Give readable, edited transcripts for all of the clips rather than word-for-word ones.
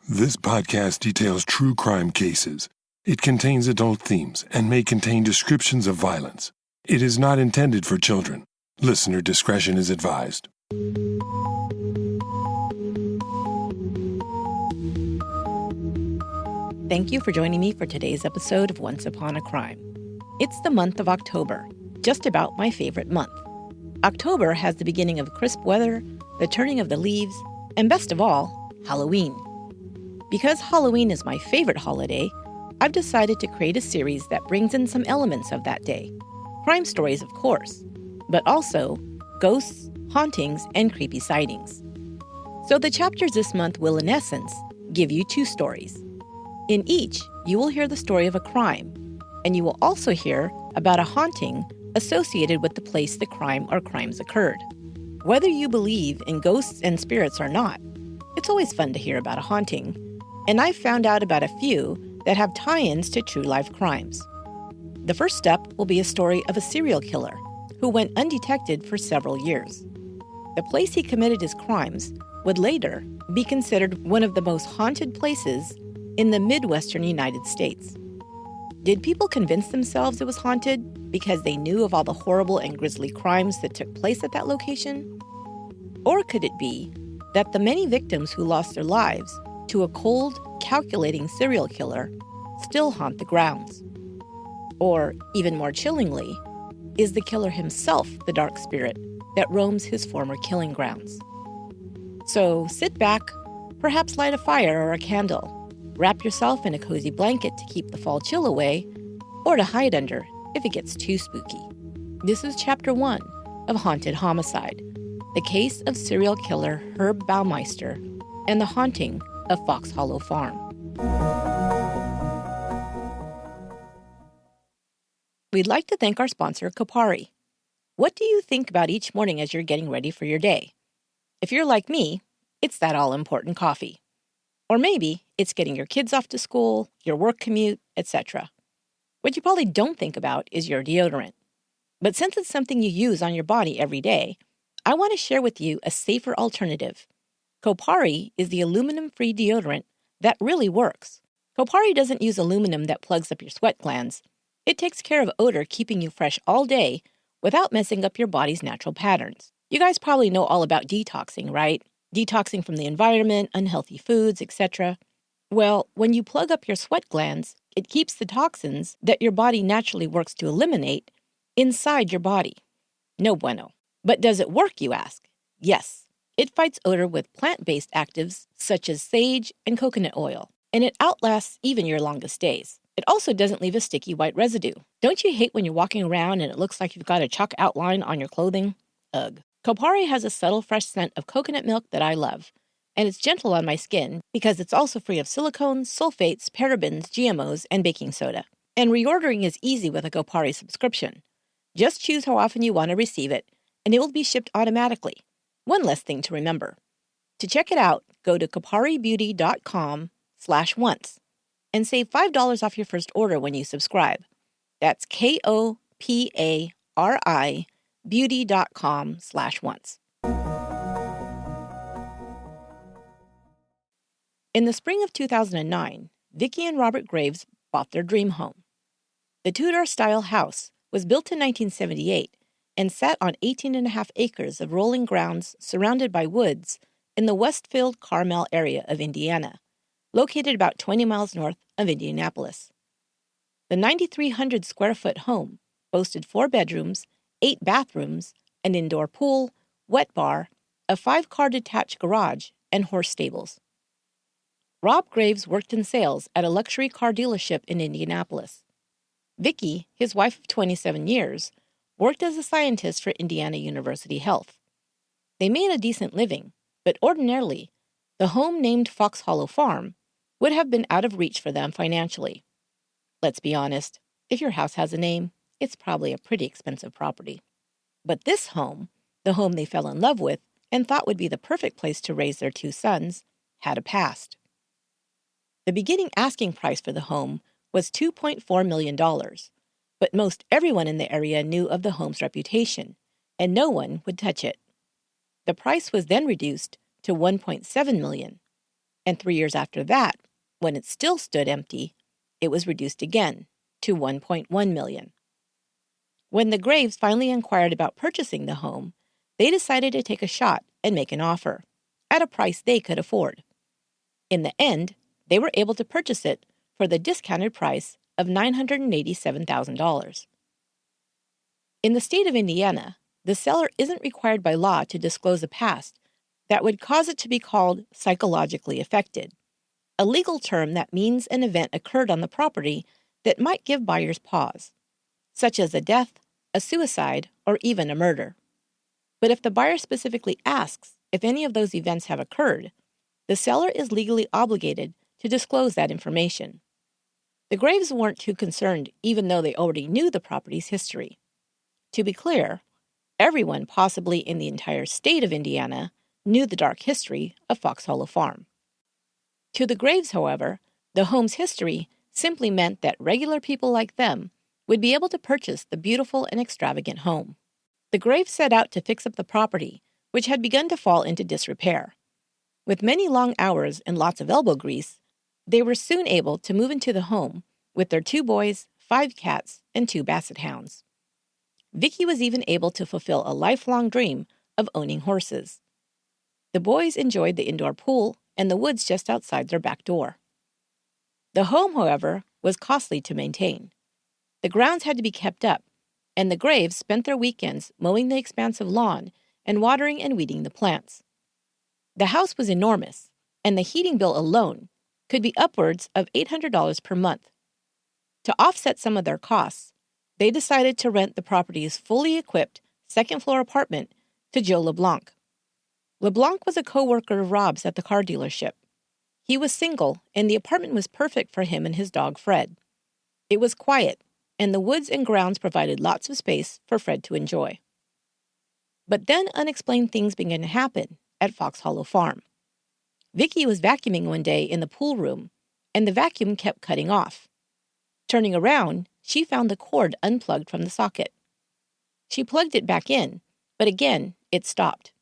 This podcast details true crime cases. It contains adult themes and may contain descriptions of violence. It is not intended for children. Listener discretion is advised. Thank you for joining me for today's episode of Once Upon a Crime. It's the month of October, just about my favorite month. October has the beginning of crisp weather, the turning of the leaves, and best of all, Halloween. Because Halloween is my favorite holiday, I've decided to create a series that brings in some elements of that day. Crime stories, of course, but also ghosts, hauntings, and creepy sightings. So the chapters this month will, in essence, give you two stories. In each, you will hear the story of a crime, and you will also hear about a haunting associated with the place the crime or crimes occurred. Whether you believe in ghosts and spirits or not, it's always fun to hear about a haunting, and I've found out about a few that have tie-ins to true-life crimes. The first step will be a story of a serial killer who went undetected for several years. The place he committed his crimes would later be considered one of the most haunted places in the Midwestern United States. Did people convince themselves it was haunted because they knew of all the horrible and grisly crimes that took place at that location? Or could it be that the many victims who lost their lives to a cold, calculating serial killer still haunt the grounds? Or, even more chillingly, is the killer himself the dark spirit that roams his former killing grounds? So sit back, perhaps light a fire or a candle, wrap yourself in a cozy blanket to keep the fall chill away, or to hide under if it gets too spooky. This is Chapter 1 of Haunted Homicide, the case of serial killer Herb Baumeister and the haunting of Fox Hollow Farm. We'd like to thank our sponsor, Kopari. What do you think about each morning as you're getting ready for your day? If you're like me, it's that all-important coffee. Or maybe it's getting your kids off to school, your work commute, etc. What you probably don't think about is your deodorant. But since it's something you use on your body every day, I want to share with you a safer alternative. Kopari is the aluminum-free deodorant that really works. Kopari doesn't use aluminum that plugs up your sweat glands. It takes care of odor, keeping you fresh all day without messing up your body's natural patterns. You guys probably know all about detoxing, right? Detoxing from the environment, unhealthy foods, etc. Well, when you plug up your sweat glands, it keeps the toxins that your body naturally works to eliminate inside your body. No bueno. But does it work, you ask? Yes. It fights odor with plant-based actives such as sage and coconut oil, and it outlasts even your longest days. It also doesn't leave a sticky white residue. Don't you hate when you're walking around and it looks like you've got a chalk outline on your clothing? Ugh. Kopari has a subtle, fresh scent of coconut milk that I love, and it's gentle on my skin because it's also free of silicones, sulfates, parabens, GMOs, and baking soda. And reordering is easy with a Kopari subscription. Just choose how often you want to receive it, and it will be shipped automatically. One less thing to remember. To check it out, go to koparibeauty.com/once and save $5 off your first order when you subscribe. That's KOPARI beauty.com/once. In the spring of 2009, Vicky and Robert Graves bought their dream home. The Tudor-style house was built in 1978 and sat on 18.5 acres of rolling grounds surrounded by woods in the Westfield-Carmel area of Indiana, located about 20 miles north of Indianapolis. The 9,300-square-foot home boasted 4 bedrooms, 8 bathrooms, an indoor pool, wet bar, a 5-car detached garage, and horse stables. Rob Graves worked in sales at a luxury car dealership in Indianapolis. Vicky, his wife of 27 years, worked as a scientist for Indiana University Health. They made a decent living, but ordinarily, the home named Fox Hollow Farm would have been out of reach for them financially. Let's be honest, if your house has a name, it's probably a pretty expensive property. But this home, the home they fell in love with and thought would be the perfect place to raise their 2 sons, had a past. The beginning asking price for the home was $2.4 million, but most everyone in the area knew of the home's reputation, and no one would touch it. The price was then reduced to $1.7 million. And 3 years after that, when it still stood empty, it was reduced again to $1.1 million. When the Graves finally inquired about purchasing the home, they decided to take a shot and make an offer at a price they could afford. In the end, they were able to purchase it for the discounted price of $987,000. In the state of Indiana, the seller isn't required by law to disclose a past that would cause it to be called psychologically affected, a legal term that means an event occurred on the property that might give buyers pause, such as a death, a suicide, or even a murder. But if the buyer specifically asks if any of those events have occurred, the seller is legally obligated to disclose that information. The Graves weren't too concerned, even though they already knew the property's history. To be clear, everyone possibly in the entire state of Indiana knew the dark history of Fox Hollow Farm. To the Graves, however, the home's history simply meant that regular people like them would be able to purchase the beautiful and extravagant home. The Graves set out to fix up the property, which had begun to fall into disrepair. With many long hours and lots of elbow grease, they were soon able to move into the home with their 2 boys, 5 cats, and 2 basset hounds. Vicky was even able to fulfill a lifelong dream of owning horses. The boys enjoyed the indoor pool and the woods just outside their back door. The home, however, was costly to maintain. The grounds had to be kept up, and the Graves spent their weekends mowing the expansive lawn and watering and weeding the plants. The house was enormous, and the heating bill alone could be upwards of $800 per month. To offset some of their costs, they decided to rent the property's fully equipped second-floor apartment to Joe Leblanc. Leblanc was a co-worker of Rob's at the car dealership. He was single, and the apartment was perfect for him and his dog, Fred. It was quiet, and the woods and grounds provided lots of space for Fred to enjoy. But then unexplained things began to happen at Fox Hollow Farm. Vicky was vacuuming one day in the pool room, and the vacuum kept cutting off. Turning around, she found the cord unplugged from the socket. She plugged it back in, but again, it stopped.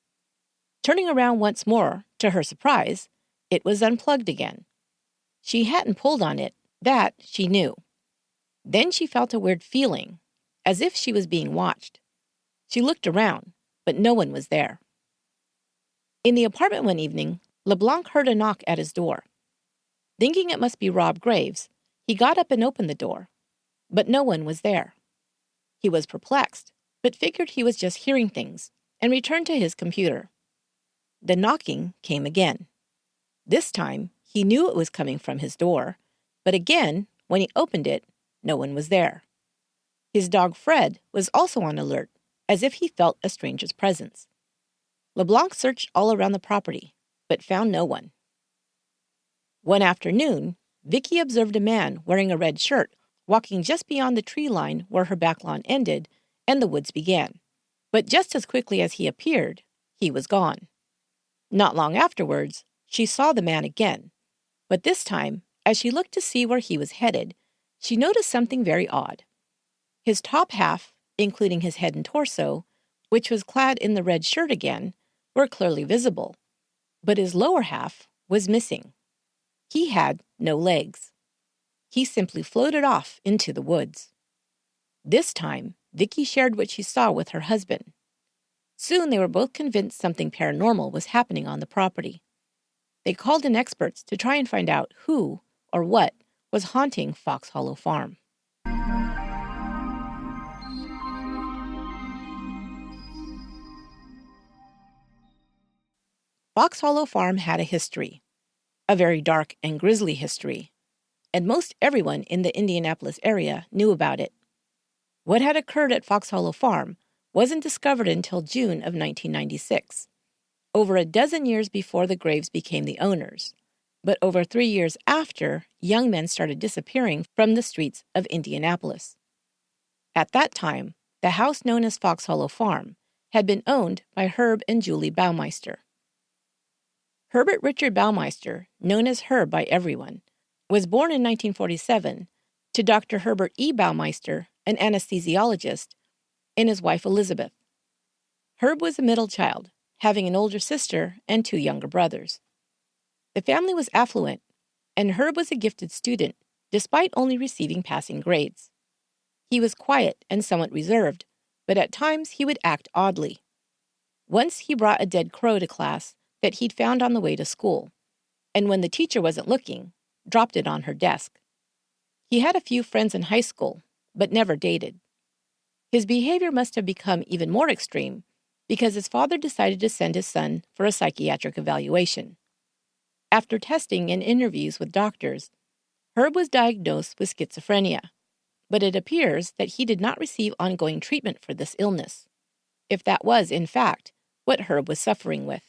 Turning around once more, to her surprise, it was unplugged again. She hadn't pulled on it, that she knew. Then she felt a weird feeling, as if she was being watched. She looked around, but no one was there. In the apartment one evening, Leblanc heard a knock at his door. Thinking it must be Rob Graves, he got up and opened the door, but no one was there. He was perplexed, but figured he was just hearing things, and returned to his computer. The knocking came again. This time, he knew it was coming from his door, but again, when he opened it, no one was there. His dog Fred was also on alert, as if he felt a stranger's presence. Leblanc searched all around the property, but found no one. One afternoon, Vicky observed a man wearing a red shirt walking just beyond the tree line where her back lawn ended and the woods began. But just as quickly as he appeared, he was gone. Not long afterwards, she saw the man again, but this time, as she looked to see where he was headed, she noticed something very odd. His top half, including his head and torso, which was clad in the red shirt again, were clearly visible, but his lower half was missing. He had no legs. He simply floated off into the woods. This time, Vicky shared what she saw with her husband. Soon they were both convinced something paranormal was happening on the property. They called in experts to try and find out who or what was haunting Fox Hollow Farm. Fox Hollow Farm had a history, a very dark and grisly history, and most everyone in the Indianapolis area knew about it. What had occurred at Fox Hollow Farm wasn't discovered until June of 1996, over a dozen years before the Graves became the owners, but over 3 years after young men started disappearing from the streets of Indianapolis. At that time, the house known as Fox Hollow Farm had been owned by Herb and Julie Baumeister. Herbert Richard Baumeister, known as Herb by everyone, was born in 1947 to Dr. Herbert E. Baumeister, an anesthesiologist, and his wife Elizabeth. Herb was a middle child, having an older sister and 2 younger brothers. The family was affluent, and Herb was a gifted student, despite only receiving passing grades. He was quiet and somewhat reserved, but at times he would act oddly. Once he brought a dead crow to class that he'd found on the way to school, and when the teacher wasn't looking, dropped it on her desk. He had a few friends in high school, but never dated. His behavior must have become even more extreme because his father decided to send his son for a psychiatric evaluation. After testing and interviews with doctors, Herb was diagnosed with schizophrenia, but it appears that he did not receive ongoing treatment for this illness, if that was, in fact, what Herb was suffering with.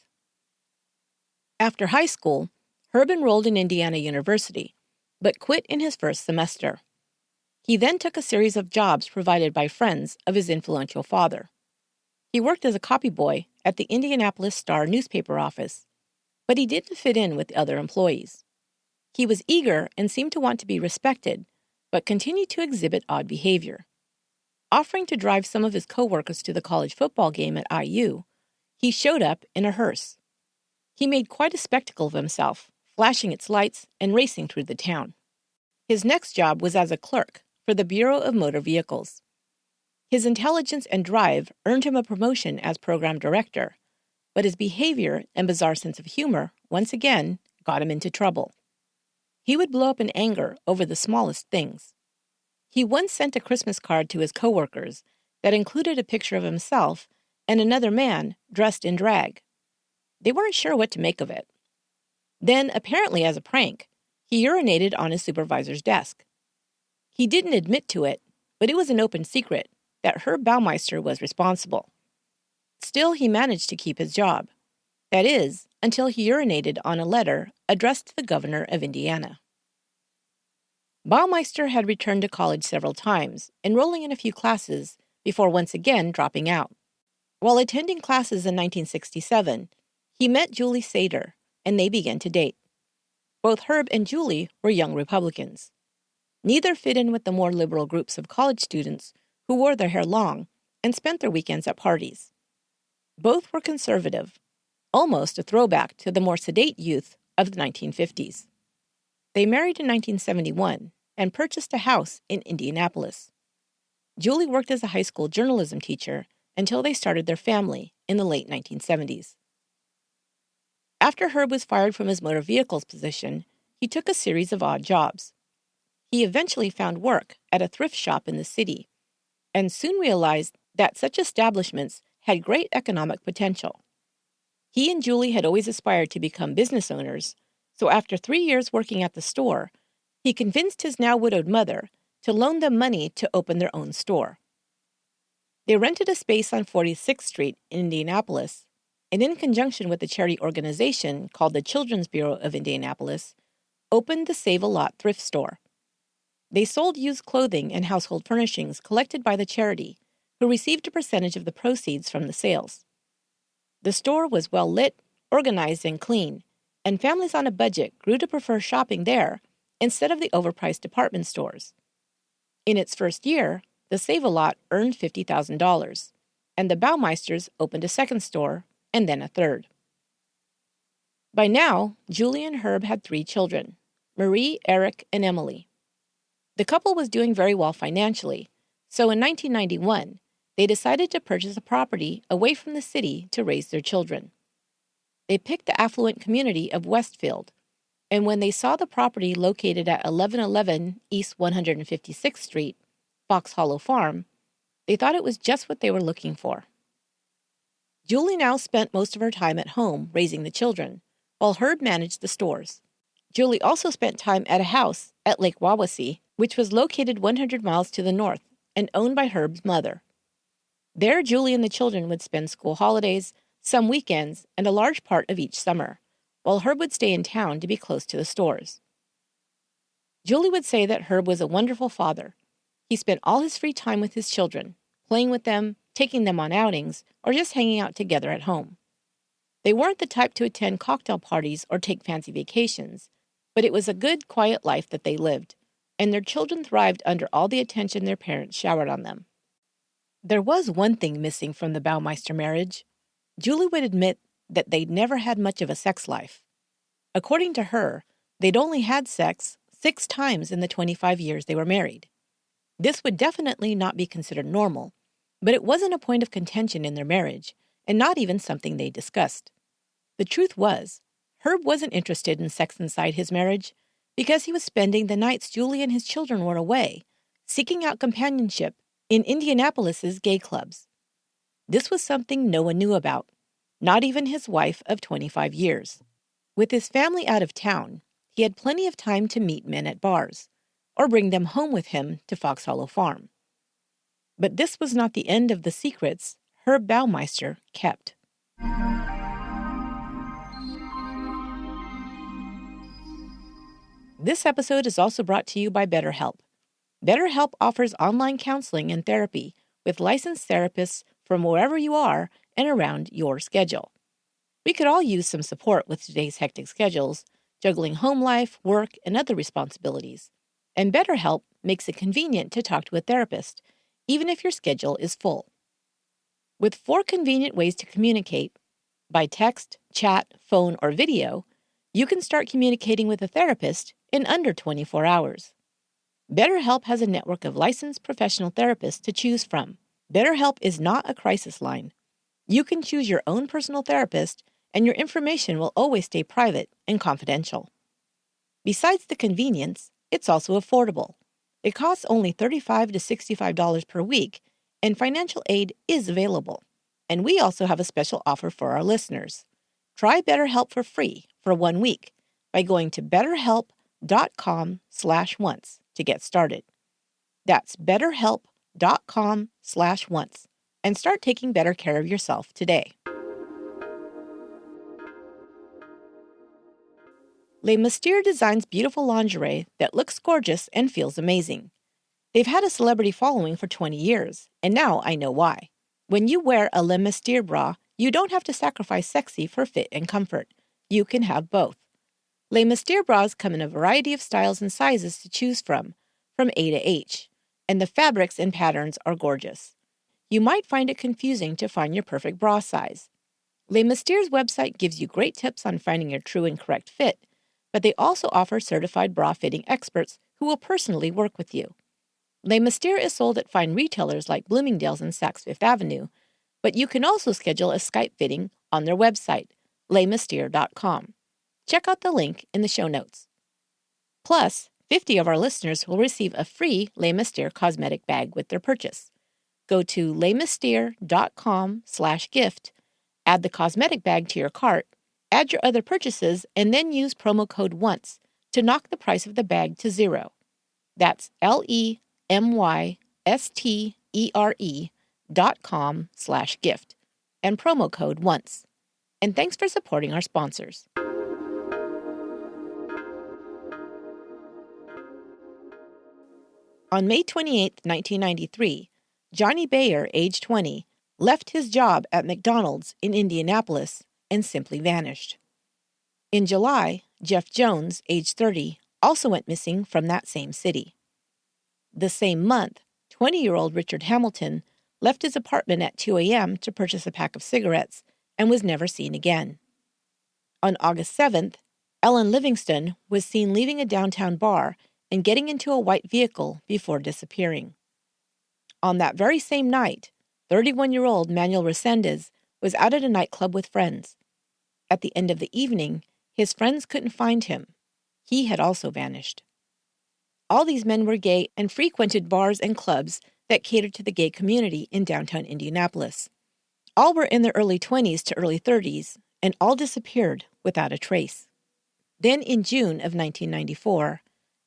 After high school, Herb enrolled in Indiana University, but quit in his first semester. He then took a series of jobs provided by friends of his influential father. He worked as a copyboy at the Indianapolis Star newspaper office, but he didn't fit in with the other employees. He was eager and seemed to want to be respected, but continued to exhibit odd behavior. Offering to drive some of his coworkers to the college football game at IU, he showed up in a hearse. He made quite a spectacle of himself, flashing its lights and racing through the town. His next job was as a clerk for the Bureau of Motor Vehicles. His intelligence and drive earned him a promotion as program director, but his behavior and bizarre sense of humor once again got him into trouble. He would blow up in anger over the smallest things. He once sent a Christmas card to his coworkers that included a picture of himself and another man dressed in drag. They weren't sure what to make of it. Then, apparently as a prank, he urinated on his supervisor's desk. He didn't admit to it, but it was an open secret that Herb Baumeister was responsible. Still, he managed to keep his job. That is, until he urinated on a letter addressed to the governor of Indiana. Baumeister had returned to college several times, enrolling in a few classes before once again dropping out. While attending classes in 1967, he met Julie Sater, and they began to date. Both Herb and Julie were young Republicans. Neither fit in with the more liberal groups of college students who wore their hair long and spent their weekends at parties. Both were conservative, almost a throwback to the more sedate youth of the 1950s. They married in 1971 and purchased a house in Indianapolis. Julie worked as a high school journalism teacher until they started their family in the late 1970s. After Herb was fired from his motor vehicles position, he took a series of odd jobs. He eventually found work at a thrift shop in the city, and soon realized that such establishments had great economic potential. He and Julie had always aspired to become business owners, so after 3 years working at the store, he convinced his now widowed mother to loan them money to open their own store. They rented a space on 46th Street in Indianapolis, and in conjunction with a charity organization called the Children's Bureau of Indianapolis, opened the Save-A-Lot thrift store. They sold used clothing and household furnishings collected by the charity, who received a percentage of the proceeds from the sales. The store was well lit, organized, and clean, and families on a budget grew to prefer shopping there instead of the overpriced department stores. In its first year, the Save-A-Lot earned $50,000, and the Baumeisters opened a second store and then a third. By now, Julie and Herb had 3 children, Marie, Eric, and Emily. The couple was doing very well financially, so in 1991, they decided to purchase a property away from the city to raise their children. They picked the affluent community of Westfield, and when they saw the property located at 1111 East 156th Street, Fox Hollow Farm, they thought it was just what they were looking for. Julie now spent most of her time at home raising the children, while Herb managed the stores. Julie also spent time at a house at Lake Wawasee, which was located 100 miles to the north and owned by Herb's mother. There, Julie and the children would spend school holidays, some weekends, and a large part of each summer, while Herb would stay in town to be close to the stores. Julie would say that Herb was a wonderful father. He spent all his free time with his children, playing with them, taking them on outings, or just hanging out together at home. They weren't the type to attend cocktail parties or take fancy vacations, but it was a good, quiet life that they lived, and their children thrived under all the attention their parents showered on them. There was one thing missing from the Baumeister marriage. Julie would admit that they'd never had much of a sex life. According to her, they'd only had sex 6 times in the 25 years they were married. This would definitely not be considered normal, but it wasn't a point of contention in their marriage, and not even something they discussed. The truth was, Herb wasn't interested in sex inside his marriage because he was spending the nights Julie and his children were away, seeking out companionship in Indianapolis's gay clubs. This was something no one knew about, not even his wife of 25 years. With his family out of town, he had plenty of time to meet men at bars, or bring them home with him to Fox Hollow Farm. But this was not the end of the secrets Herb Baumeister kept. This episode is also brought to you by BetterHelp. BetterHelp offers online counseling and therapy with licensed therapists from wherever you are and around your schedule. We could all use some support with today's hectic schedules, juggling home life, work, and other responsibilities. And BetterHelp makes it convenient to talk to a therapist, even if your schedule is full. With 4 convenient ways to communicate, by text, chat, phone, or video, you can start communicating with a therapist in under 24 hours. BetterHelp has a network of licensed professional therapists to choose from. BetterHelp is not a crisis line. You can choose your own personal therapist, and your information will always stay private and confidential. Besides the convenience, it's also affordable. It costs only $35 to $65 per week, and financial aid is available. And we also have a special offer for our listeners. Try BetterHelp for free for 1 week by going to betterhelp.com/once to get started. That's betterhelp.com/once, and start taking better care of yourself today. Les Mystere designs beautiful lingerie that looks gorgeous and feels amazing. They've had a celebrity following for 20 years, and now I know why. When you wear a Les Mystere bra, you don't have to sacrifice sexy for fit and comfort. You can have both. Les Mystere bras come in a variety of styles and sizes to choose from A to H, and the fabrics and patterns are gorgeous. You might find it confusing to find your perfect bra size. Les Mystere's website gives you great tips on finding your true and correct fit, but they also offer certified bra fitting experts who will personally work with you. Les Mystere is sold at fine retailers like Bloomingdale's and Saks Fifth Avenue, but you can also schedule a Skype fitting on their website, lesmystere.com. Check out the link in the show notes. Plus, 50 of our listeners will receive a free Les Mystere cosmetic bag with their purchase. Go to lesmystere.com/gift, add the cosmetic bag to your cart, add your other purchases, and then use promo code ONCE to knock the price of the bag to $0. That's LEMYSTERE.com/gift and promo code ONCE. And thanks for supporting our sponsors. On May 28, 1993, Johnny Bayer, age 20, left his job at McDonald's in Indianapolis and simply vanished. In July, Jeff Jones, age 30, also went missing from that same city. The same month, 20-year-old Richard Hamilton left his apartment at 2 a.m. to purchase a pack of cigarettes and was never seen again. On August 7th, Ellen Livingston was seen leaving a downtown bar and getting into a white vehicle before disappearing. On that very same night, 31-year-old Manuel Resendez was out at a nightclub with friends. At the end of the evening, his friends couldn't find him. He had also vanished. All these men were gay and frequented bars and clubs that catered to the gay community in downtown Indianapolis. All were in their early 20s to early 30s, and all disappeared without a trace. Then in June of 1994,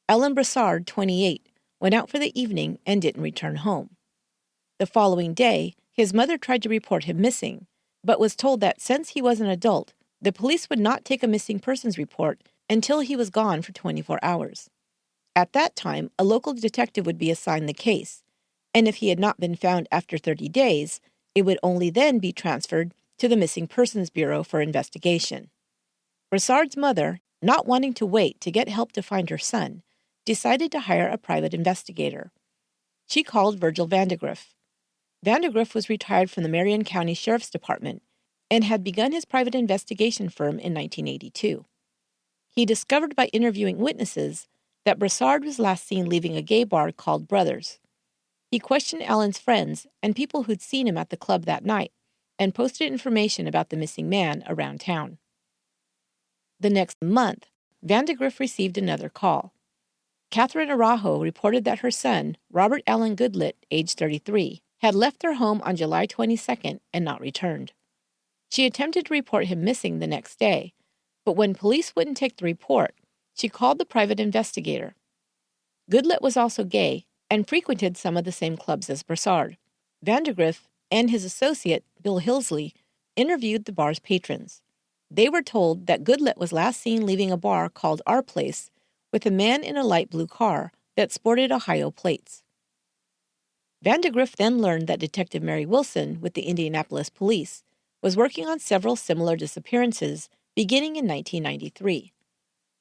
Ellen Brassard, 28, went out for the evening and didn't return home. The following day, his mother tried to report him missing, but was told that since he was an adult, the police would not take a missing persons report until he was gone for 24 hours. At that time, a local detective would be assigned the case, and if he had not been found after 30 days, it would only then be transferred to the Missing Persons Bureau for investigation. Brassard's mother, not wanting to wait to get help to find her son, decided to hire a private investigator. She called Virgil Vandegrift. Vandegrift was retired from the Marion County Sheriff's Department and had begun his private investigation firm in 1982. He discovered by interviewing witnesses that Brassard was last seen leaving a gay bar called Brothers. He questioned Allen's friends and people who'd seen him at the club that night and posted information about the missing man around town. The next month, Vandegrift received another call. Catherine Araujo reported that her son, Robert Allen Goodlet, age 33, had left their home on July 22nd and not returned. She attempted to report him missing the next day, but when police wouldn't take the report, she called the private investigator. Goodlet was also gay and frequented some of the same clubs as Brassard. Vandegrift and his associate, Bill Hillsley, interviewed the bar's patrons. They were told that Goodlet was last seen leaving a bar called Our Place with a man in a light blue car that sported Ohio plates. Vandegrift then learned that Detective Mary Wilson with the Indianapolis Police was working on several similar disappearances beginning in 1993.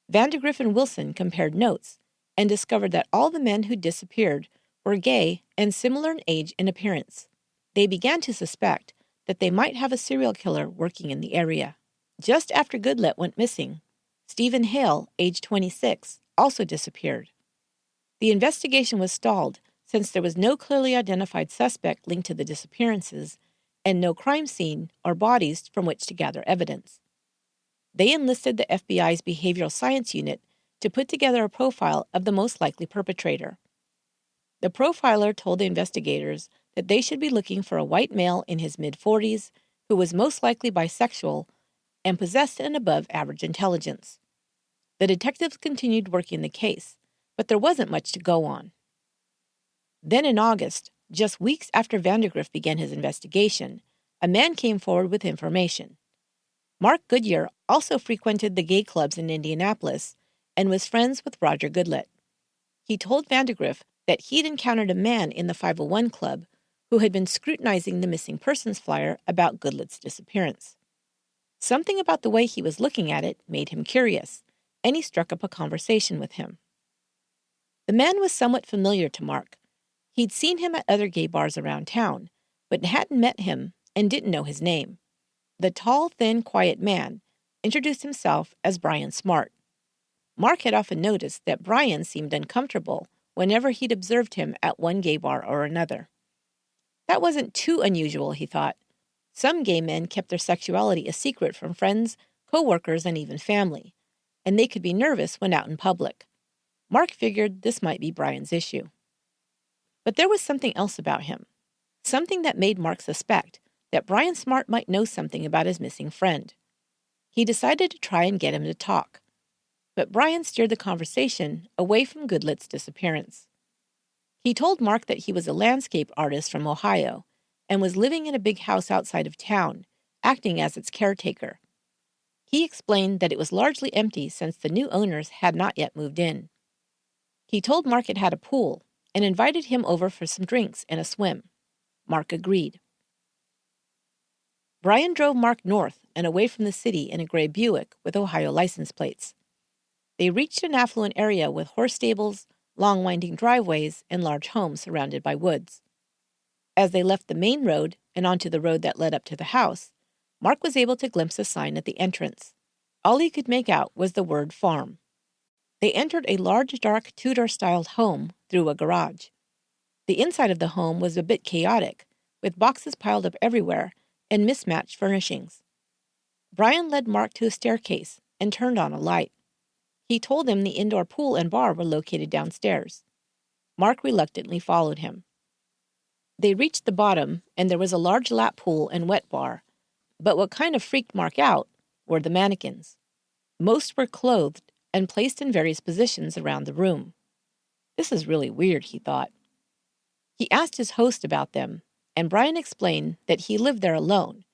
Vandegrift and Wilson compared notes and discovered that all the men who disappeared were gay and similar in age and appearance. They began to suspect that they might have a serial killer working in the area. Just after Goodlet went missing, Stephen Hale, age 26, also disappeared. The investigation was stalled since there was no clearly identified suspect linked to the disappearances and no crime scene or bodies from which to gather evidence. They enlisted the FBI's Behavioral Science Unit to put together a profile of the most likely perpetrator. The profiler told the investigators that they should be looking for a white male in his mid-40s who was most likely bisexual and possessed an above-average intelligence. The detectives continued working the case, but there wasn't much to go on. Then in August, just weeks after Vandegrift began his investigation, a man came forward with information. Mark Goodyear also frequented the gay clubs in Indianapolis and was friends with Roger Goodlet. He told Vandegrift that he'd encountered a man in the 501 Club who had been scrutinizing the missing persons flyer about Goodlet's disappearance. Something about the way he was looking at it made him curious, and he struck up a conversation with him. The man was somewhat familiar to Mark. He'd seen him at other gay bars around town, but hadn't met him and didn't know his name. The tall, thin, quiet man introduced himself as Brian Smart. Mark had often noticed that Brian seemed uncomfortable whenever he'd observed him at one gay bar or another. That wasn't too unusual, he thought. Some gay men kept their sexuality a secret from friends, co-workers, and even family, and they could be nervous when out in public. Mark figured this might be Brian's issue. But there was something else about him, something that made Mark suspect that Brian Smart might know something about his missing friend. He decided to try and get him to talk, but Brian steered the conversation away from Goodlet's disappearance. He told Mark that he was a landscape artist from Ohio and was living in a big house outside of town, acting as its caretaker. He explained that it was largely empty since the new owners had not yet moved in. He told Mark it had a pool and invited him over for some drinks and a swim. Mark agreed. Brian drove Mark north and away from the city in a gray Buick with Ohio license plates. They reached an affluent area with horse stables, long winding driveways, and large homes surrounded by woods. As they left the main road and onto the road that led up to the house, Mark was able to glimpse a sign at the entrance. All he could make out was the word farm. They entered a large, dark, Tudor-styled home through a garage. The inside of the home was a bit chaotic, with boxes piled up everywhere and mismatched furnishings. Brian led Mark to a staircase and turned on a light. He told him the indoor pool and bar were located downstairs. Mark reluctantly followed him. They reached the bottom, and there was a large lap pool and wet bar. But what kind of freaked Mark out were the mannequins. Most were clothed and placed in various positions around the room. This is really weird, he thought. He asked his host about them, and Brian explained that he lived there alone,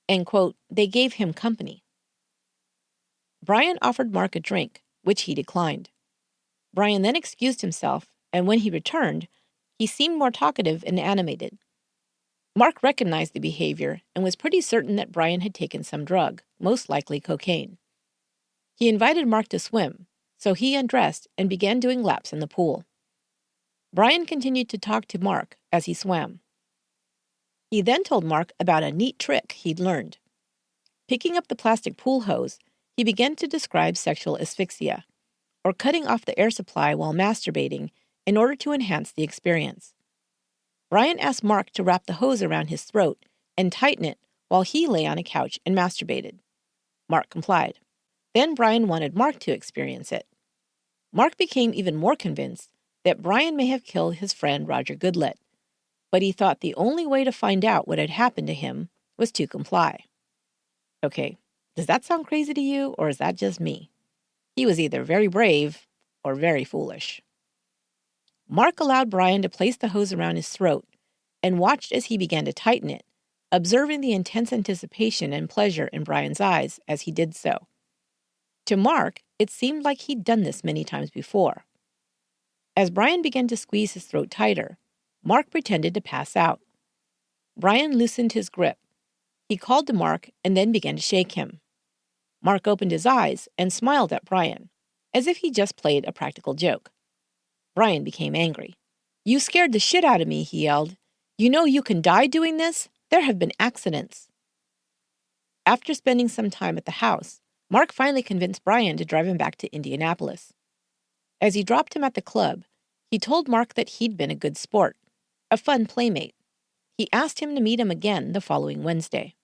and, quote, they gave him company. Brian offered Mark a drink, which he declined. Brian then excused himself, and when he returned, he seemed more talkative and animated. Mark recognized the behavior and was pretty certain that Brian had taken some drug, most likely cocaine. He invited Mark to swim, so he undressed and began doing laps in the pool. Brian continued to talk to Mark as he swam. He then told Mark about a neat trick he'd learned. Picking up the plastic pool hose, he began to describe sexual asphyxia, or cutting off the air supply while masturbating in order to enhance the experience. Brian asked Mark to wrap the hose around his throat and tighten it while he lay on a couch and masturbated. Mark complied. Then Brian wanted Mark to experience it. Mark became even more convinced that Brian may have killed his friend Roger Goodlet, but he thought the only way to find out what had happened to him was to comply. Okay, does that sound crazy to you, or is that just me? He was either very brave or very foolish. Mark allowed Brian to place the hose around his throat and watched as he began to tighten it, observing the intense anticipation and pleasure in Brian's eyes as he did so. To Mark, it seemed like he'd done this many times before. As Brian began to squeeze his throat tighter, Mark pretended to pass out. Brian loosened his grip. He called to Mark and then began to shake him. Mark opened his eyes and smiled at Brian, as if he just played a practical joke. Brian became angry. "You scared the shit out of me," he yelled. "You know you can die doing this? There have been accidents." After spending some time at the house, Mark finally convinced Brian to drive him back to Indianapolis. As he dropped him at the club, he told Mark that he'd been a good sport, a fun playmate. He asked him to meet him again the following Wednesday.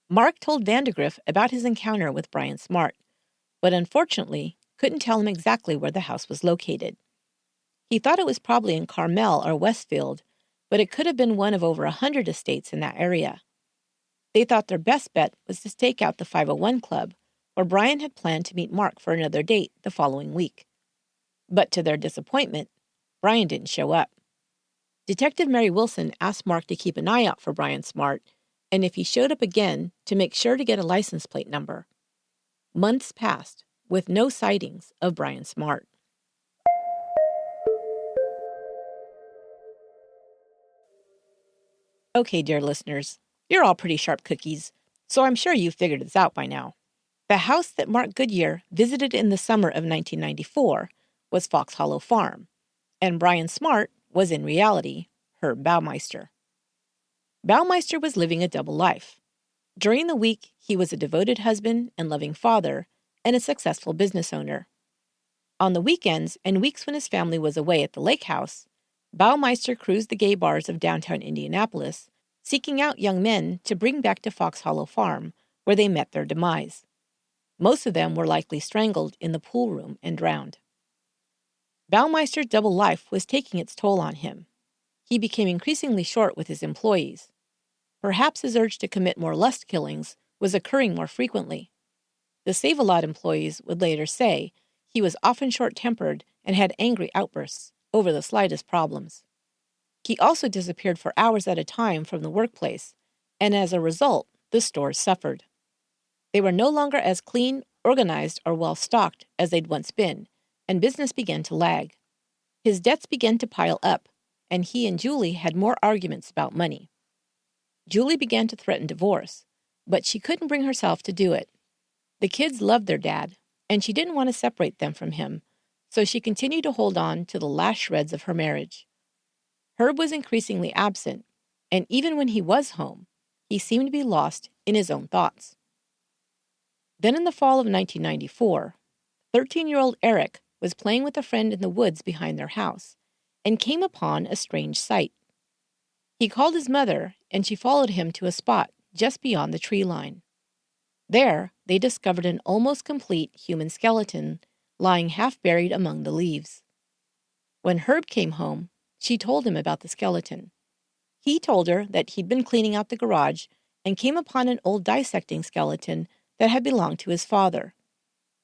Mark told Vandergriff about his encounter with Brian Smart, but unfortunately couldn't tell him exactly where the house was located. He thought it was probably in Carmel or Westfield, but it could have been one of over 100 estates in that area. They thought their best bet was to stake out the 501 Club, where Brian had planned to meet Mark for another date the following week. But to their disappointment, Brian didn't show up. Detective Mary Wilson asked Mark to keep an eye out for Brian Smart, and if he showed up again, to make sure to get a license plate number. Months passed, with no sightings of Brian Smart. Okay, dear listeners, you're all pretty sharp cookies, so I'm sure you've figured this out by now. The house that Mark Goodyear visited in the summer of 1994 was Fox Hollow Farm, and Brian Smart was in reality Herb Baumeister. Baumeister was living a double life. During the week, he was a devoted husband and loving father and a successful business owner. On the weekends and weeks when his family was away at the lake house, Baumeister cruised the gay bars of downtown Indianapolis, seeking out young men to bring back to Fox Hollow Farm, where they met their demise. Most of them were likely strangled in the pool room and drowned. Baumeister's double life was taking its toll on him. He became increasingly short with his employees. Perhaps his urge to commit more lust killings was occurring more frequently. The Save-A-Lot employees would later say he was often short-tempered and had angry outbursts over the slightest problems. He also disappeared for hours at a time from the workplace, and as a result, the stores suffered. They were no longer as clean, organized, or well-stocked as they'd once been, and business began to lag. His debts began to pile up, and he and Julie had more arguments about money. Julie began to threaten divorce, but she couldn't bring herself to do it. The kids loved their dad, and she didn't want to separate them from him, so she continued to hold on to the last shreds of her marriage. Herb was increasingly absent, and even when he was home, he seemed to be lost in his own thoughts. Then in the fall of 1994, 13-year-old Eric was playing with a friend in the woods behind their house and came upon a strange sight. He called his mother, and she followed him to a spot just beyond the tree line. There, they discovered an almost complete human skeleton lying half-buried among the leaves. When Herb came home, she told him about the skeleton. He told her that he'd been cleaning out the garage and came upon an old dissecting skeleton that had belonged to his father.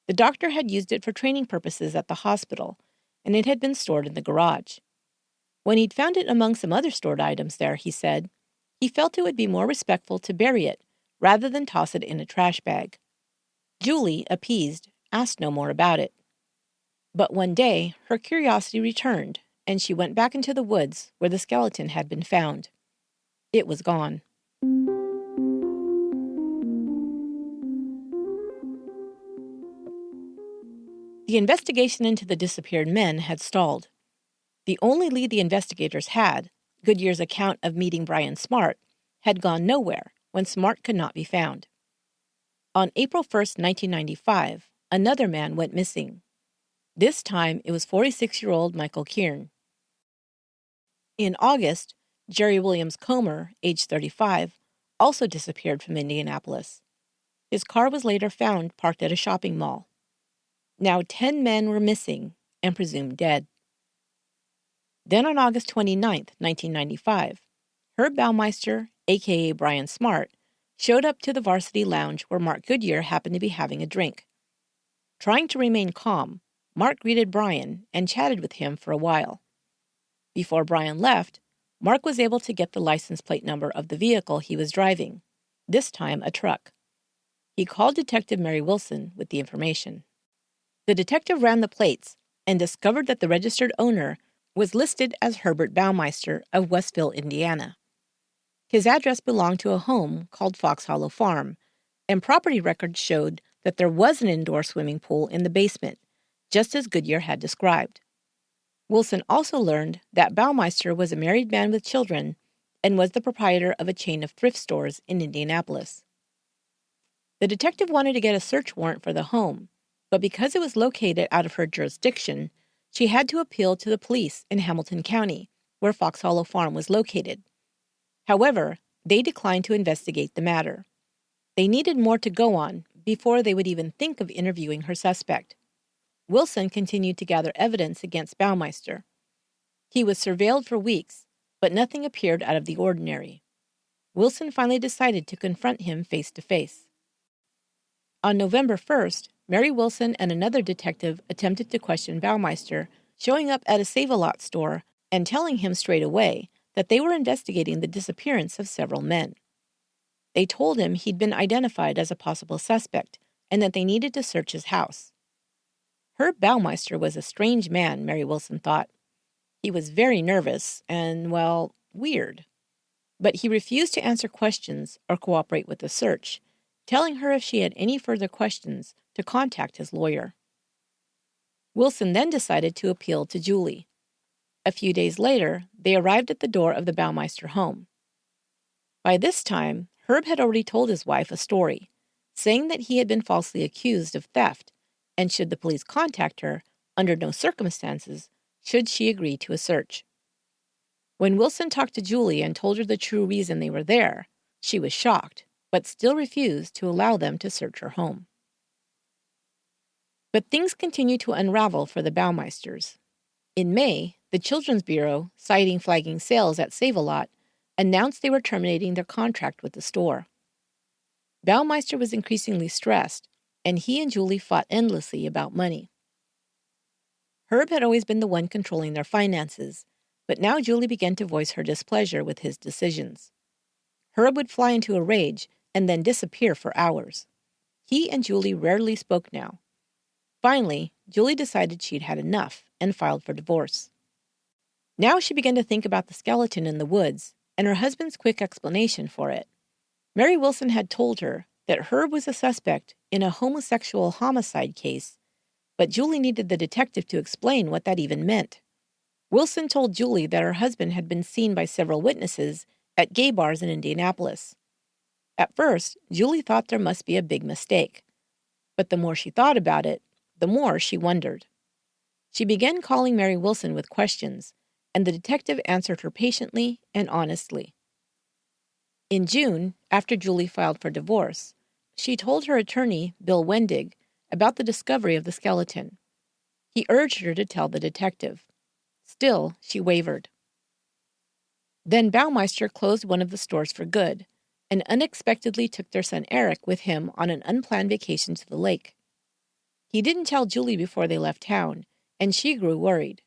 The doctor had used it for training purposes at the hospital, and it had been stored in the garage. When he'd found it among some other stored items there, he said, he felt it would be more respectful to bury it rather than toss it in a trash bag. Julie, appeased, asked no more about it. But one day, her curiosity returned, and she went back into the woods where the skeleton had been found. It was gone. The investigation into the disappeared men had stalled. The only lead the investigators had, Goodyear's account of meeting Brian Smart, had gone nowhere when Smart could not be found. On April 1st, 1995, another man went missing. This time, it was 46-year-old Michael Kieran. In August, Jerry Williams Comer, age 35, also disappeared from Indianapolis. His car was later found parked at a shopping mall. Now 10 men were missing and presumed dead. Then on August 29, 1995, Herb Baumeister, a.k.a. Brian Smart, showed up to the Varsity Lounge where Mark Goodyear happened to be having a drink. Trying to remain calm, Mark greeted Brian and chatted with him for a while. Before Brian left, Mark was able to get the license plate number of the vehicle he was driving, this time a truck. He called Detective Mary Wilson with the information. The detective ran the plates and discovered that the registered owner was listed as Herbert Baumeister of Westville, Indiana. His address belonged to a home called Fox Hollow Farm, and property records showed that there was an indoor swimming pool in the basement, just as Goodyear had described. Wilson also learned that Baumeister was a married man with children and was the proprietor of a chain of thrift stores in Indianapolis. The detective wanted to get a search warrant for the home, but because it was located out of her jurisdiction, she had to appeal to the police in Hamilton County, where Fox Hollow Farm was located. However, they declined to investigate the matter. They needed more to go on before they would even think of interviewing her suspect. Wilson continued to gather evidence against Baumeister. He was surveilled for weeks, but nothing appeared out of the ordinary. Wilson finally decided to confront him face to face. On November 1st, Mary Wilson and another detective attempted to question Baumeister, showing up at a Save-A-Lot store and telling him straight away that they were investigating the disappearance of several men. They told him he'd been identified as a possible suspect and that they needed to search his house. Herb Baumeister was a strange man, Mary Wilson thought. He was very nervous and, well, weird. But he refused to answer questions or cooperate with the search, telling her if she had any further questions to contact his lawyer. Wilson then decided to appeal to Julie. A few days later, they arrived at the door of the Baumeister home. By this time, Herb had already told his wife a story, saying that he had been falsely accused of theft, and should the police contact her, under no circumstances should she agree to a search. When Wilson talked to Julie and told her the true reason they were there, she was shocked, but still refused to allow them to search her home. But things continued to unravel for the Baumeisters. In May, the Children's Bureau, citing flagging sales at Save-A-Lot, announced they were terminating their contract with the store. Baumeister was increasingly stressed, and he and Julie fought endlessly about money. Herb had always been the one controlling their finances, but now Julie began to voice her displeasure with his decisions. Herb would fly into a rage and then disappear for hours. He and Julie rarely spoke now. Finally, Julie decided she'd had enough and filed for divorce. Now she began to think about the skeleton in the woods and her husband's quick explanation for it. Mary Wilson had told her that Herb was a suspect in a homosexual homicide case, but Julie needed the detective to explain what that even meant. Wilson told Julie that her husband had been seen by several witnesses at gay bars in Indianapolis. At first, Julie thought there must be a big mistake, but the more she thought about it, the more she wondered. She began calling Mary Wilson with questions, and the detective answered her patiently and honestly. In June, after Julie filed for divorce, she told her attorney, Bill Wendig, about the discovery of the skeleton. He urged her to tell the detective. Still, she wavered. Then Baumeister closed one of the stores for good, and unexpectedly took their son Eric with him on an unplanned vacation to the lake. He didn't tell Julie before they left town, and she grew worried.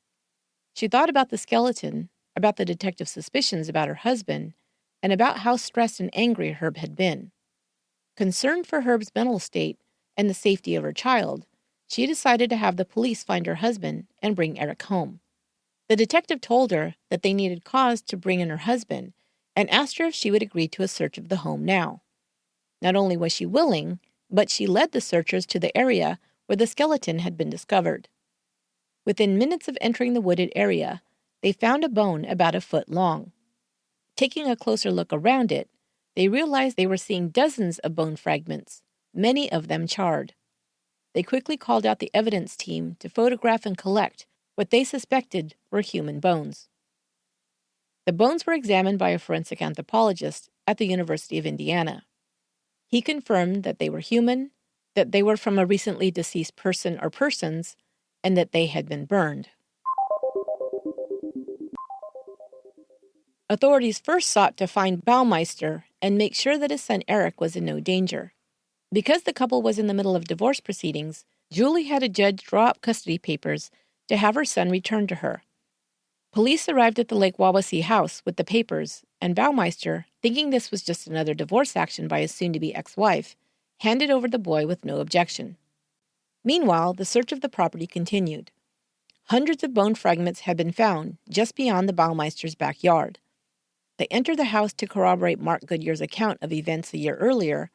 She thought about the skeleton, about the detective's suspicions about her husband, and about how stressed and angry Herb had been. Concerned for Herb's mental state and the safety of her child, she decided to have the police find her husband and bring Eric home. The detective told her that they needed cause to bring in her husband and asked her if she would agree to a search of the home now. Not only was she willing, but she led the searchers to the area where the skeleton had been discovered. Within minutes of entering the wooded area, they found a bone about a foot long. Taking a closer look around it, they realized they were seeing dozens of bone fragments, many of them charred. They quickly called out the evidence team to photograph and collect what they suspected were human bones. The bones were examined by a forensic anthropologist at the University of Indiana. He confirmed that they were human, that they were from a recently deceased person or persons, and that they had been burned. Authorities first sought to find Baumeister and make sure that his son Eric was in no danger. Because the couple was in the middle of divorce proceedings, Julie had a judge draw up custody papers to have her son returned to her. Police arrived at the Lake Wawasee house with the papers, and Baumeister, thinking this was just another divorce action by his soon-to-be ex-wife, handed over the boy with no objection. Meanwhile, the search of the property continued. Hundreds of bone fragments had been found just beyond the Baumeister's backyard. They entered the house to corroborate Mark Goodyear's account of events a year earlier,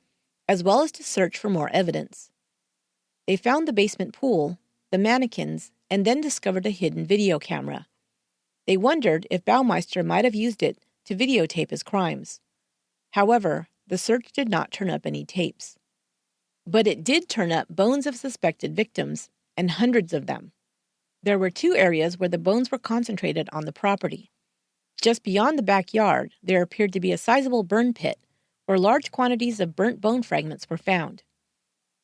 as well as to search for more evidence. They found the basement pool, the mannequins, and then discovered a hidden video camera. They wondered if Baumeister might have used it to videotape his crimes. However, the search did not turn up any tapes. But it did turn up bones of suspected victims, and hundreds of them. There were 2 areas where the bones were concentrated on the property. Just beyond the backyard, there appeared to be a sizable burn pit, where large quantities of burnt bone fragments were found.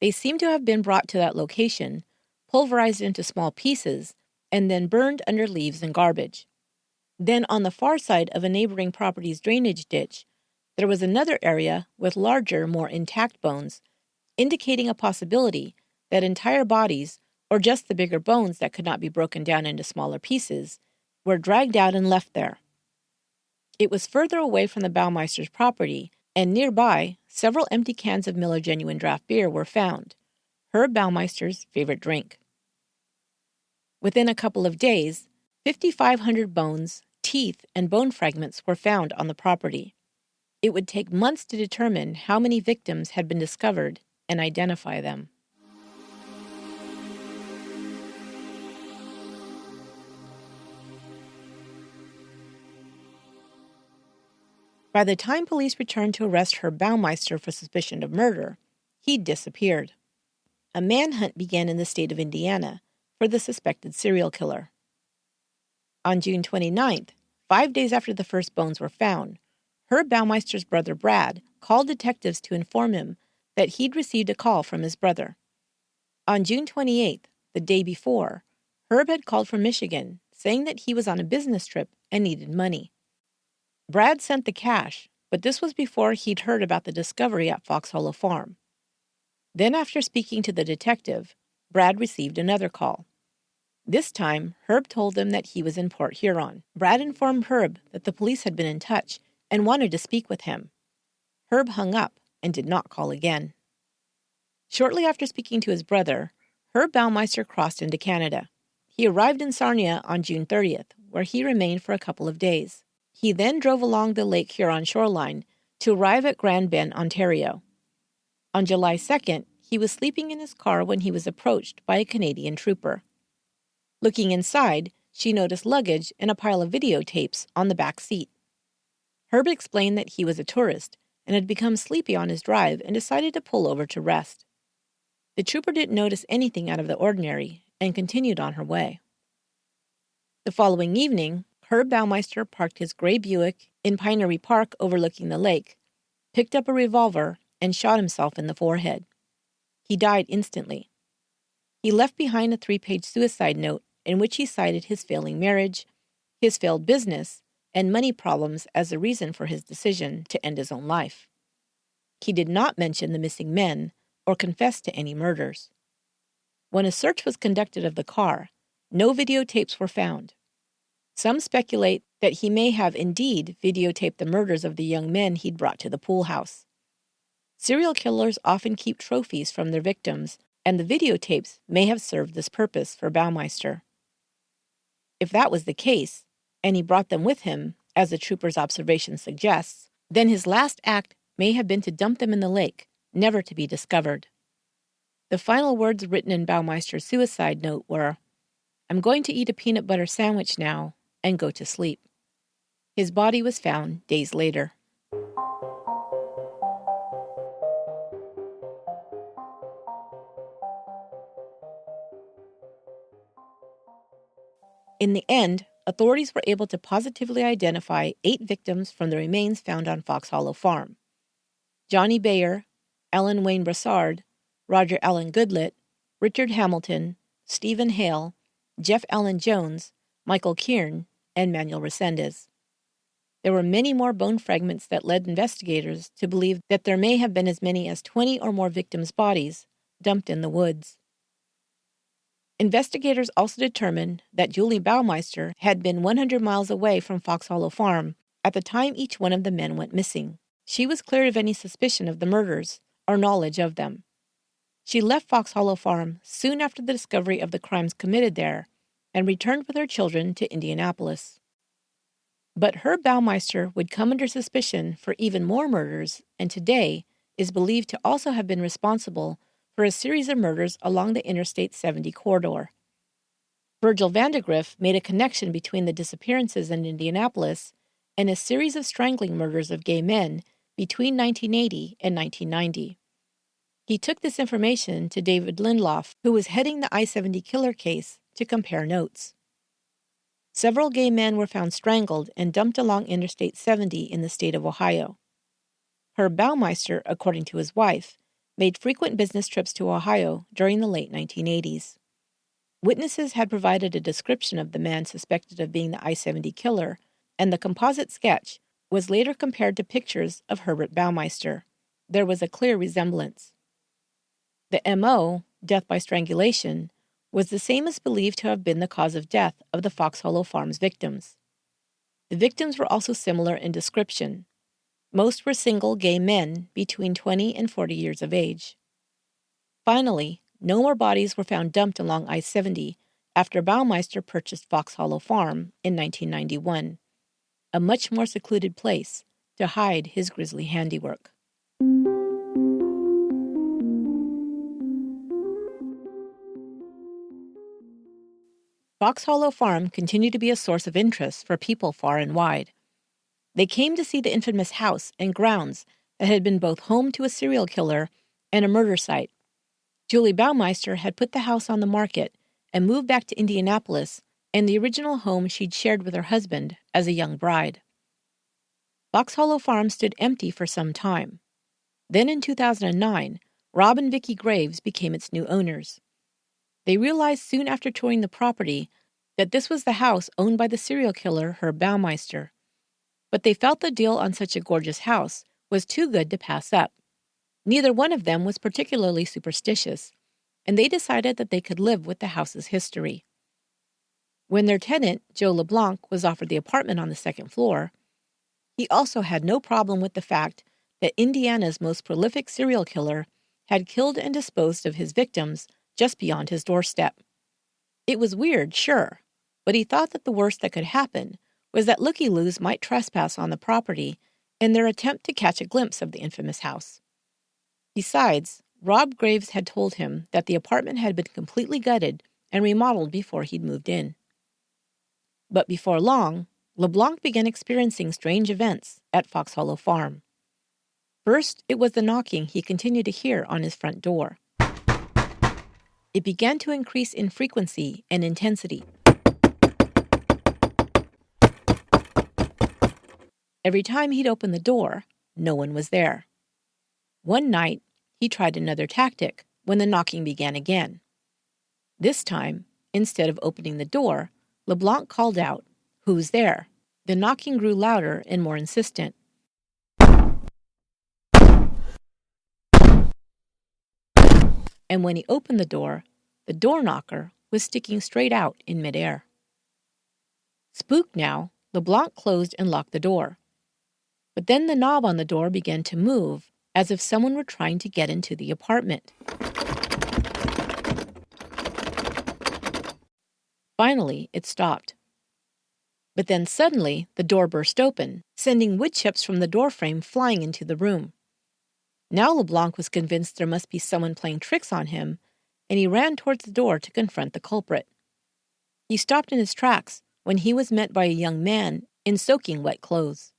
They seemed to have been brought to that location, pulverized into small pieces, and then burned under leaves and garbage. Then on the far side of a neighboring property's drainage ditch, there was another area with larger, more intact bones, indicating a possibility that entire bodies, or just the bigger bones that could not be broken down into smaller pieces, were dragged out and left there. It was further away from the Baumeister's property, and nearby, several empty cans of Miller Genuine Draft Beer were found, Herb Baumeister's favorite drink. Within a couple of days, 5,500 bones, teeth, and bone fragments were found on the property. It would take months to determine how many victims had been discovered and identify them. By the time police returned to arrest Herb Baumeister for suspicion of murder, he'd disappeared. A manhunt began in the state of Indiana for the suspected serial killer. On June 29th, 5 days after the first bones were found, Herb Baumeister's brother Brad called detectives to inform him that he'd received a call from his brother. On June 28th, the day before, Herb had called from Michigan, saying that he was on a business trip and needed money. Brad sent the cash, but this was before he'd heard about the discovery at Fox Hollow Farm. Then, after speaking to the detective, Brad received another call. This time, Herb told them that he was in Port Huron. Brad informed Herb that the police had been in touch and wanted to speak with him. Herb hung up and did not call again. Shortly after speaking to his brother, Herb Baumeister crossed into Canada. He arrived in Sarnia on June 30th, where he remained for a couple of days. He then drove along the Lake Huron shoreline to arrive at Grand Bend, Ontario. On July 2nd, he was sleeping in his car when he was approached by a Canadian trooper. Looking inside, she noticed luggage and a pile of videotapes on the back seat. Herb explained that he was a tourist and had become sleepy on his drive and decided to pull over to rest. The trooper didn't notice anything out of the ordinary and continued on her way. The following evening, Herb Baumeister parked his gray Buick in Pinery Park overlooking the lake, picked up a revolver, and shot himself in the forehead. He died instantly. He left behind a 3-page suicide note in which he cited his failing marriage, his failed business, and money problems as a reason for his decision to end his own life. He did not mention the missing men or confess to any murders. When a search was conducted of the car, no videotapes were found. Some speculate that he may have indeed videotaped the murders of the young men he'd brought to the pool house. Serial killers often keep trophies from their victims, and the videotapes may have served this purpose for Baumeister. If that was the case, and he brought them with him, as the trooper's observation suggests, then his last act may have been to dump them in the lake, never to be discovered. The final words written in Baumeister's suicide note were, "I'm going to eat a peanut butter sandwich now and go to sleep." His body was found days later. In the end, authorities were able to positively identify 8 victims from the remains found on Fox Hollow Farm: Johnny Bayer, Ellen Wayne Brassard, Roger Allen Goodlett, Richard Hamilton, Stephen Hale, Jeff Allen Jones, Michael Kieran, and Manuel Resendez. There were many more bone fragments that led investigators to believe that there may have been as many as 20 or more victims' bodies dumped in the woods. Investigators also determined that Julie Baumeister had been 100 miles away from Fox Hollow Farm at the time each one of the men went missing. She was cleared of any suspicion of the murders or knowledge of them. She left Fox Hollow Farm soon after the discovery of the crimes committed there and returned with her children to Indianapolis. But Herb Baumeister would come under suspicion for even more murders, and today is believed to also have been responsible for a series of murders along the Interstate 70 corridor. Virgil Vandegrift made a connection between the disappearances in Indianapolis and a series of strangling murders of gay men between 1980 and 1990. He took this information to David Lindloff, who was heading the I-70 killer case, to compare notes. Several gay men were found strangled and dumped along Interstate 70 in the state of Ohio. Herb Baumeister, according to his wife, made frequent business trips to Ohio during the late 1980s. Witnesses had provided a description of the man suspected of being the I-70 killer, and the composite sketch was later compared to pictures of Herbert Baumeister. There was a clear resemblance. The M.O., death by strangulation, was the same as believed to have been the cause of death of the Fox Hollow Farms victims. The victims were also similar in description. Most were single gay men between 20 and 40 years of age. Finally, no more bodies were found dumped along I-70 after Baumeister purchased Fox Hollow Farm in 1991, a much more secluded place to hide his grisly handiwork. Fox Hollow Farm continued to be a source of interest for people far and wide. They came to see the infamous house and grounds that had been both home to a serial killer and a murder site. Julie Baumeister had put the house on the market and moved back to Indianapolis and the original home she'd shared with her husband as a young bride. Fox Hollow Farm stood empty for some time. Then in 2009, Rob and Vicky Graves became its new owners. They realized soon after touring the property that this was the house owned by the serial killer Herb Baumeister. But they felt the deal on such a gorgeous house was too good to pass up. Neither one of them was particularly superstitious, and they decided that they could live with the house's history. When their tenant, Joe Leblanc, was offered the apartment on the second floor, he also had no problem with the fact that Indiana's most prolific serial killer had killed and disposed of his victims just beyond his doorstep. It was weird, sure, but he thought that the worst that could happen was that looky-loos might trespass on the property in their attempt to catch a glimpse of the infamous house. Besides, Rob Graves had told him that the apartment had been completely gutted and remodeled before he'd moved in. But before long, Leblanc began experiencing strange events at Fox Hollow Farm. First, it was the knocking he continued to hear on his front door. It began to increase in frequency and intensity. Every time he'd open the door, no one was there. One night, he tried another tactic when the knocking began again. This time, instead of opening the door, Leblanc called out, "Who's there?" The knocking grew louder and more insistent. And when he opened the door knocker was sticking straight out in midair. Spooked now, Leblanc closed and locked the door. But then the knob on the door began to move, as if someone were trying to get into the apartment. Finally, it stopped. But then suddenly, the door burst open, sending wood chips from the doorframe flying into the room. Now Leblanc was convinced there must be someone playing tricks on him, and he ran towards the door to confront the culprit. He stopped in his tracks when he was met by a young man in soaking wet clothes.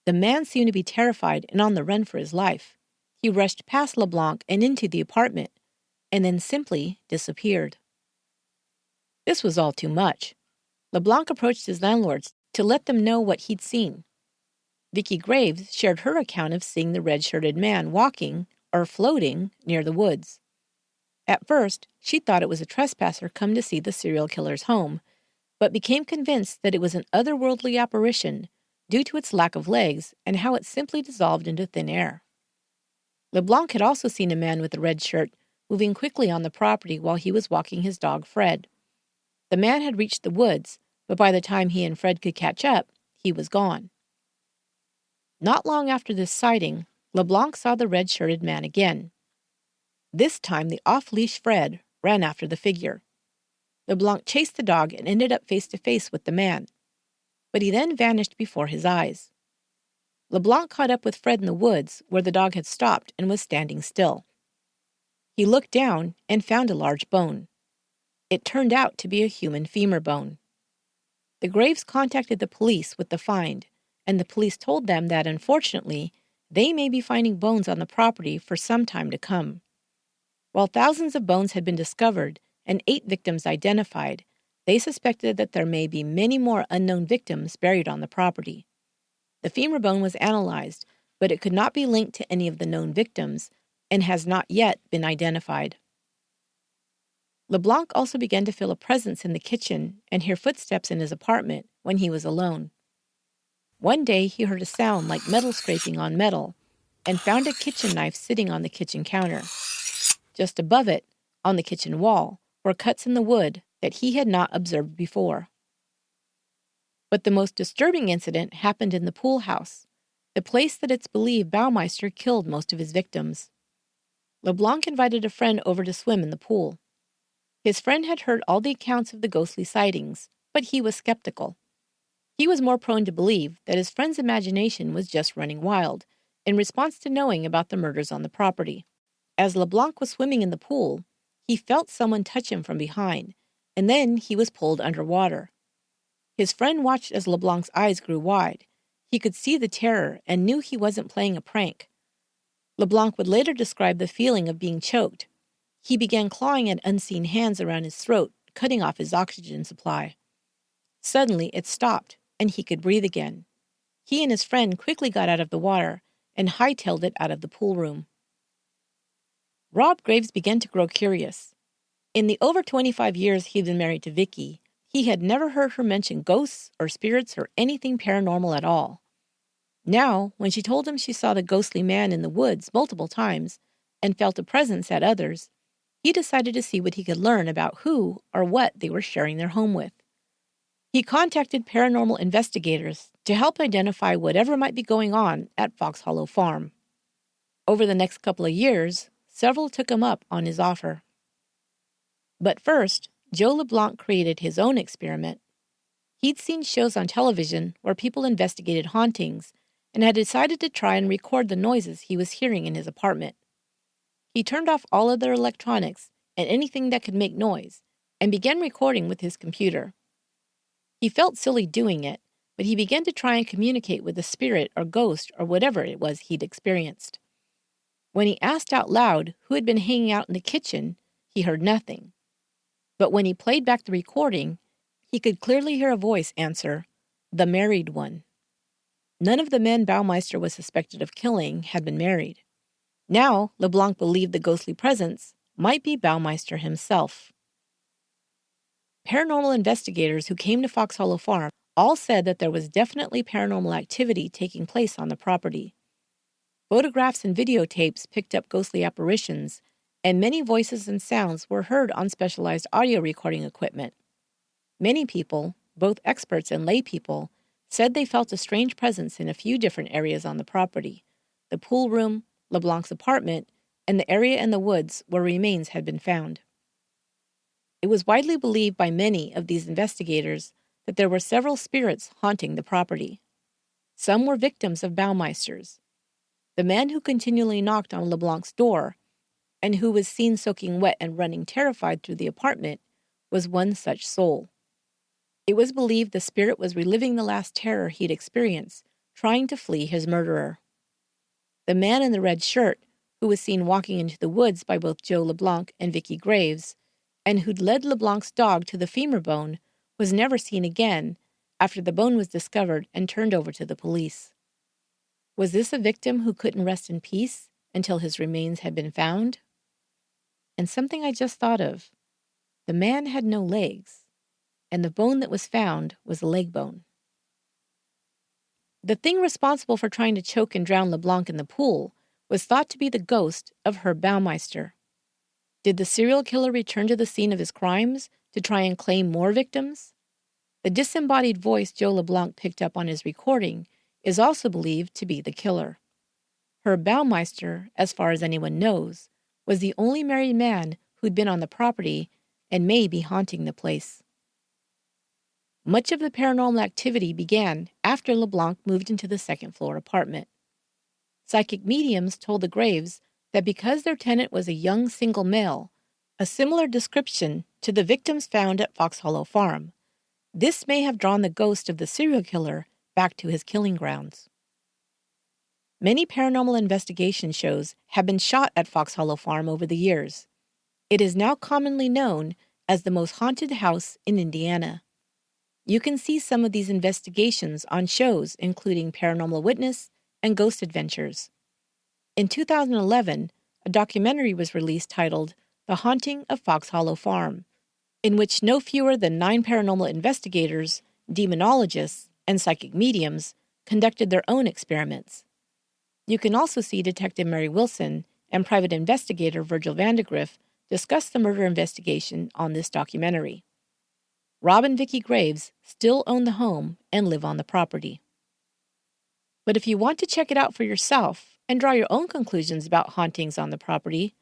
The man seemed to be terrified and on the run for his life. He rushed past Leblanc and into the apartment, and then simply disappeared. This was all too much. Leblanc approached his landlords to let them know what he'd seen. Vicky Graves shared her account of seeing the red-shirted man walking, or floating, near the woods. At first, she thought it was a trespasser come to see the serial killer's home, but became convinced that it was an otherworldly apparition due to its lack of legs and how it simply dissolved into thin air. Leblanc had also seen a man with a red shirt moving quickly on the property while he was walking his dog Fred. The man had reached the woods, but by the time he and Fred could catch up, he was gone. Not long after this sighting, Leblanc saw the red-shirted man again. This time the off-leash Fred ran after the figure. Leblanc chased the dog and ended up face-to-face with the man, but he then vanished before his eyes. Leblanc caught up with Fred in the woods where the dog had stopped and was standing still. He looked down and found a large bone. It turned out to be a human femur bone. The Graves contacted the police with the find, and the police told them that, unfortunately, they may be finding bones on the property for some time to come. While thousands of bones had been discovered and 8 victims identified, they suspected that there may be many more unknown victims buried on the property. The femur bone was analyzed, but it could not be linked to any of the known victims and has not yet been identified. Leblanc also began to feel a presence in the kitchen and hear footsteps in his apartment when he was alone. One day he heard a sound like metal scraping on metal and found a kitchen knife sitting on the kitchen counter. Just above it, on the kitchen wall, were cuts in the wood that he had not observed before. But the most disturbing incident happened in the pool house, the place that it's believed Baumeister killed most of his victims. Leblanc invited a friend over to swim in the pool. His friend had heard all the accounts of the ghostly sightings, but he was skeptical. He was more prone to believe that his friend's imagination was just running wild in response to knowing about the murders on the property. As Leblanc was swimming in the pool, he felt someone touch him from behind, and then he was pulled underwater. His friend watched as Leblanc's eyes grew wide. He could see the terror and knew he wasn't playing a prank. Leblanc would later describe the feeling of being choked. He began clawing at unseen hands around his throat, cutting off his oxygen supply. Suddenly, it stopped, and he could breathe again. He and his friend quickly got out of the water and hightailed it out of the pool room. Rob Graves began to grow curious. In the over 25 years he'd been married to Vicky, he had never heard her mention ghosts or spirits or anything paranormal at all. Now, when she told him she saw the ghostly man in the woods multiple times and felt a presence at others, he decided to see what he could learn about who or what they were sharing their home with. He contacted paranormal investigators to help identify whatever might be going on at Fox Hollow Farm. Over the next couple of years, several took him up on his offer. But first, Joe Leblanc created his own experiment. He'd seen shows on television where people investigated hauntings and had decided to try and record the noises he was hearing in his apartment. He turned off all of their electronics and anything that could make noise and began recording with his computer. He felt silly doing it, but he began to try and communicate with the spirit or ghost or whatever it was he'd experienced. When he asked out loud who had been hanging out in the kitchen, he heard nothing. But when he played back the recording, he could clearly hear a voice answer, "The married one." None of the men Baumeister was suspected of killing had been married. Now, Leblanc believed the ghostly presence might be Baumeister himself. Paranormal investigators who came to Fox Hollow Farm all said that there was definitely paranormal activity taking place on the property. Photographs and videotapes picked up ghostly apparitions, and many voices and sounds were heard on specialized audio recording equipment. Many people, both experts and lay people, said they felt a strange presence in a few different areas on the property: the pool room, Leblanc's apartment, and the area in the woods where remains had been found. It was widely believed by many of these investigators that there were several spirits haunting the property. Some were victims of Baumeister's. The man who continually knocked on Leblanc's door, and who was seen soaking wet and running terrified through the apartment, was one such soul. It was believed the spirit was reliving the last terror he'd experienced, trying to flee his murderer. The man in the red shirt, who was seen walking into the woods by both Joe Leblanc and Vicky Graves, and who'd led Leblanc's dog to the femur bone, was never seen again after the bone was discovered and turned over to the police. Was this a victim who couldn't rest in peace until his remains had been found? And something I just thought of. The man had no legs, and the bone that was found was a leg bone. The thing responsible for trying to choke and drown Leblanc in the pool was thought to be the ghost of Herbert Baumeister. Did the serial killer return to the scene of his crimes to try and claim more victims? The disembodied voice Joe Leblanc picked up on his recording is also believed to be the killer. Herb Baumeister, as far as anyone knows, was the only married man who'd been on the property and may be haunting the place. Much of the paranormal activity began after Leblanc moved into the second-floor apartment. Psychic mediums told the Graves that because their tenant was a young single male, a similar description to the victims found at Fox Hollow Farm, this may have drawn the ghost of the serial killer back to his killing grounds. Many paranormal investigation shows have been shot at Fox Hollow Farm over the years. It is now commonly known as the most haunted house in Indiana. You can see some of these investigations on shows including Paranormal Witness and Ghost Adventures. In 2011, a documentary was released titled The Haunting of Fox Hollow Farm, in which no fewer than 9 paranormal investigators, demonologists, and psychic mediums conducted their own experiments. You can also see Detective Mary Wilson and private investigator Virgil Vandegrift discuss the murder investigation on this documentary. Rob and Vicky Graves still own the home and live on the property. But if you want to check it out for yourself and draw your own conclusions about hauntings on the property,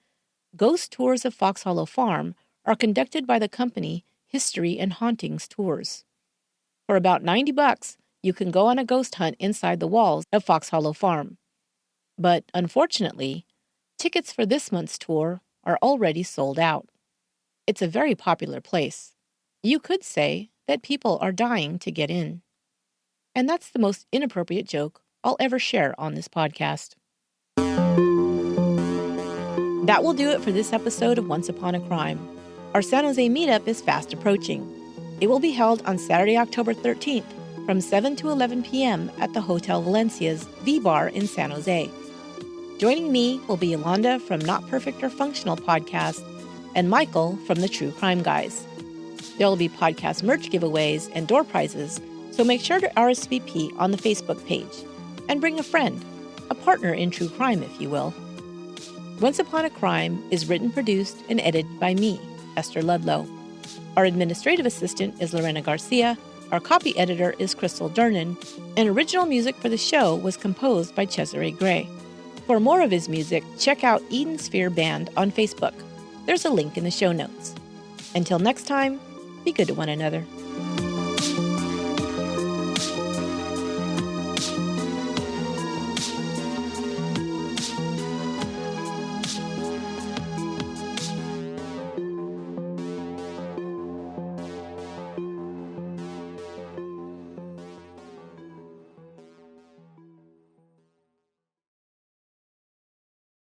ghost tours of Fox Hollow Farm are conducted by the company History and Hauntings Tours. For about $90, you can go on a ghost hunt inside the walls of Fox Hollow Farm. But unfortunately, tickets for this month's tour are already sold out. It's a very popular place. You could say that people are dying to get in. And that's the most inappropriate joke I'll ever share on this podcast. That will do it for this episode of Once Upon a Crime. Our San Jose meetup is fast approaching. It will be held on Saturday, October 13th from 7 to 11 p.m. at the Hotel Valencia's V-Bar in San Jose. Joining me will be Yolanda from Not Perfect or Functional podcast and Michael from the True Crime Guys. There will be podcast merch giveaways and door prizes, so make sure to RSVP on the Facebook page. And bring a friend, a partner in true crime, if you will. Once Upon a Crime is written, produced, and edited by me, Esther Ludlow. Our administrative assistant is Lorena Garcia, our copy editor is Crystal Durnan, and original music for the show was composed by Cesare Gray. For more of his music, check out Eden Sphere Band on Facebook. There's a link in the show notes. Until next time, be good to one another.